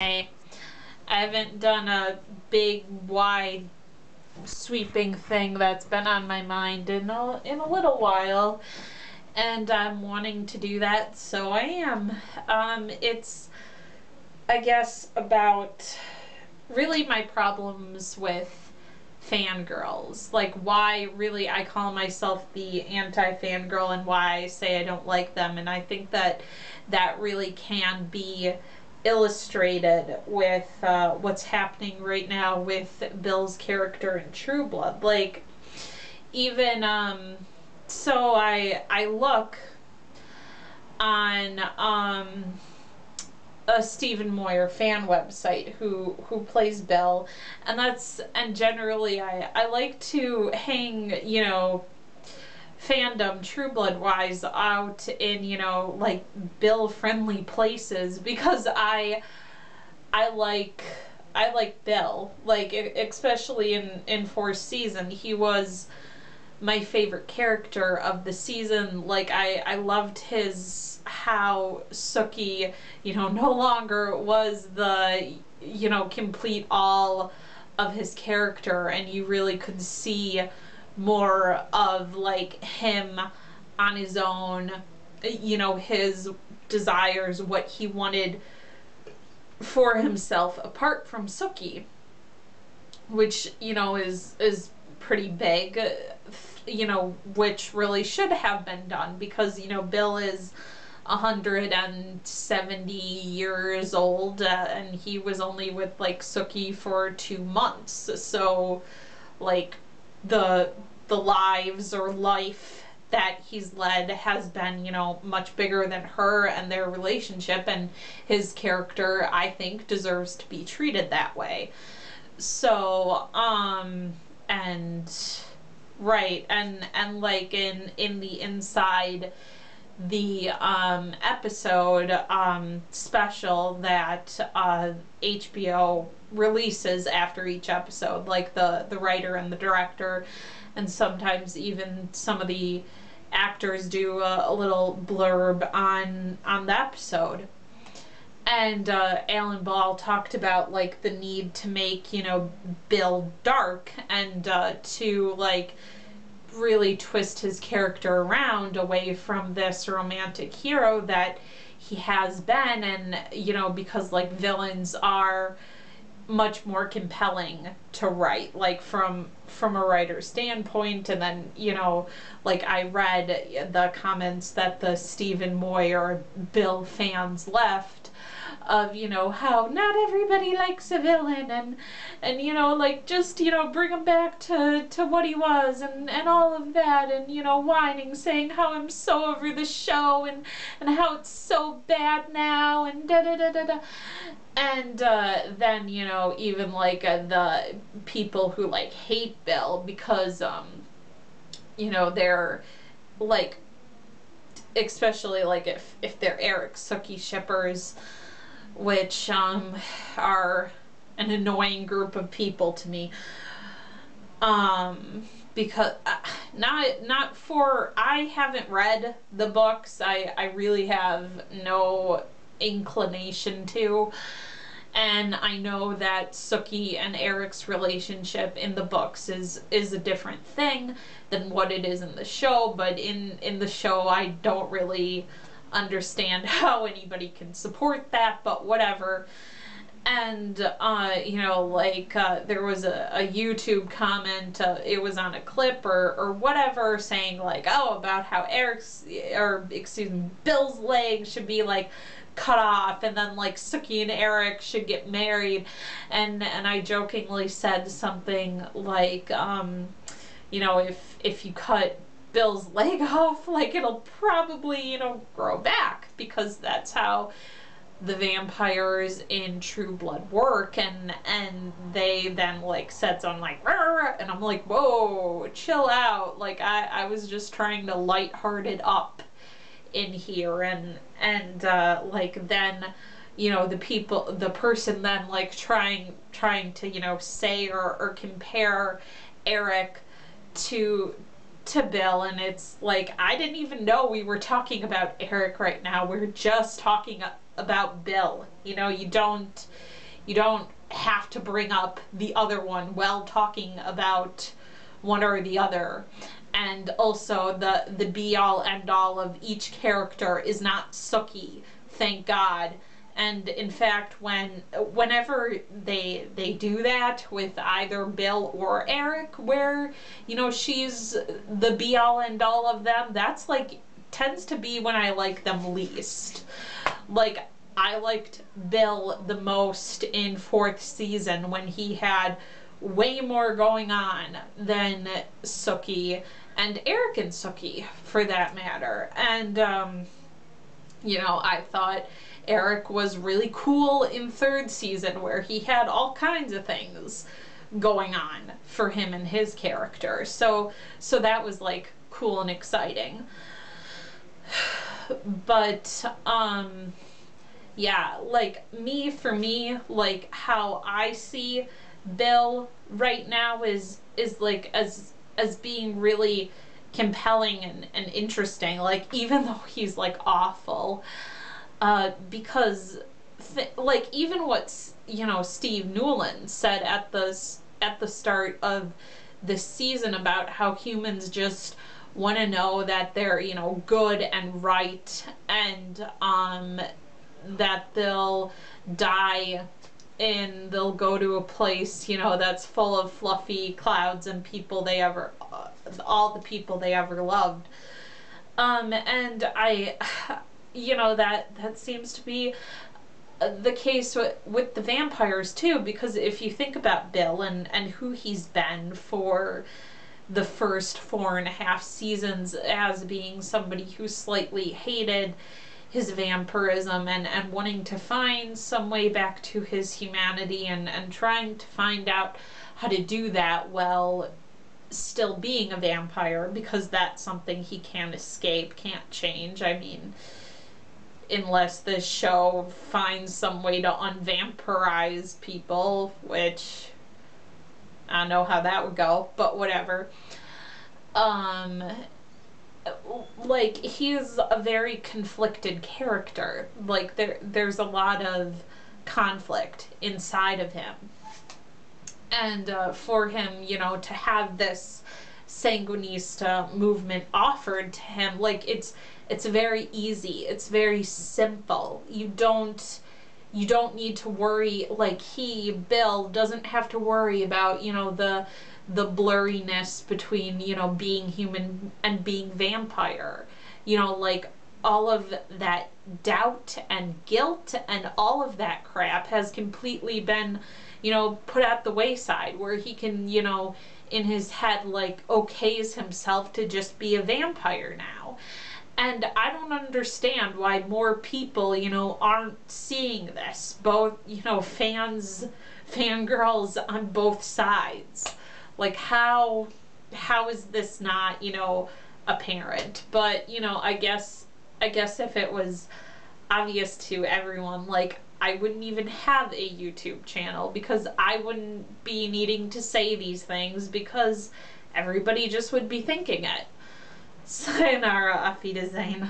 I haven't done a big, wide, sweeping thing that's been on my mind in a little while, and I'm wanting to do that, so I am. It's, I guess, about really my problems with fangirls. Like, why really I call myself the anti-fangirl and why I say I don't like them, and I think that that really can be illustrated with what's happening right now with Bill's character in True Blood. Like, even so I look on a Stephen Moyer fan website who plays Bill, and generally I like to hang, fandom True Blood wise out in, like Bill friendly places, because I like Bill, like especially in fourth season. He was my favorite character of the season. Like, I loved his, how Sookie, no longer was the, complete all of his character, and you really could see more of like him on his own, his desires, what he wanted for himself apart from Sookie, which, is pretty big, which really should have been done, because, Bill is 170 years old, and he was only with like Sookie for 2 months. So like the lives or life that he's led has been, much bigger than her and their relationship, and his character, I think, deserves to be treated that way. So and right, and like in the inside, the episode special that HBO releases after each episode, like the writer and the director, and sometimes even some of the actors do a little blurb on the episode. And Alan Ball talked about like the need to make, Bill dark, and to like really twist his character around away from this romantic hero that he has been. And because like villains are much more compelling to write, like from a writer's standpoint. And then, like I read the comments that the Stephen Moyer Bill fans left of, how not everybody likes a villain, and like, just, bring him back to what he was, and all of that, and, whining, saying how I'm so over the show, and how it's so bad now, and da da da da da. And then, even like the people who like hate Bill because, they're like, especially like if they're Eric Sookie shippers, which are an annoying group of people to me, because not for, I haven't read the books. I really have no inclination to, and I know that Sookie and Eric's relationship in the books is a different thing than what it is in the show, but in the show I don't really understand how anybody can support that, but whatever. And like there was a YouTube comment, it was on a clip or whatever, saying like, oh, about how Bill's leg should be like cut off, and then like Sookie and Eric should get married, and I jokingly said something like, if you cut Bill's leg off, like, it'll probably, grow back, because that's how the vampires in True Blood work. And they then like said something like, "Rrr," and I'm like, whoa, chill out. Like, I was just trying to lighthearted up in here, and like, then, the person then like trying to, say or compare Eric to Bill, and it's like, I didn't even know we were talking about Eric right now. We're just talking about Bill. You know, you don't have to bring up the other one while talking about one or the other. And also the be all end all of each character is not Sookie, thank God. And in fact, whenever they do that with either Bill or Eric, where, you know, she's the be all end all of them, that's like tends to be when I like them least. Like, I liked Bill the most in 4th season when he had way more going on than Sookie, and Eric and Sookie for that matter. And you know, I thought Eric was really cool in 3rd season where he had all kinds of things going on for him and his character. So that was like cool and exciting. But yeah, like for me, like how I see Bill right now is like as being really compelling and interesting, like even though he's like awful, because like even what, you know, Steve Newland said at the start of this season about how humans just want to know that they're, you know, good and right, and that they'll die and they'll go to a place, you know, that's full of fluffy clouds and people they ever, all the people they ever loved. And I, you know, that seems to be the case with the vampires too, because if you think about Bill and who he's been for the first 4.5 seasons as being somebody who slightly hated his vampirism and wanting to find some way back to his humanity and trying to find out how to do that while still being a vampire, because that's something he can't escape, can't change. I mean, unless this show finds some way to unvampirize people, which I don't know how that would go, but whatever. Like, he's a very conflicted character. Like, there's a lot of conflict inside of him. And for him, you know, to have this Sanguinista movement offered to him, like, it's very easy. It's very simple. You don't need to worry, like, Bill doesn't have to worry about, you know, the blurriness between, you know, being human and being vampire. You know, like, all of that doubt and guilt and all of that crap has completely been, you know, put at the wayside, where he can, you know, in his head, like, okays himself to just be a vampire now. And I don't understand why more people, you know, aren't seeing this. Both, you know, fangirls on both sides. Like, how is this not, you know, apparent? But, you know, I guess if it was obvious to everyone, like, I wouldn't even have a YouTube channel, because I wouldn't be needing to say these things, because everybody just would be thinking it. Sayonara, Auf Wiedersehen.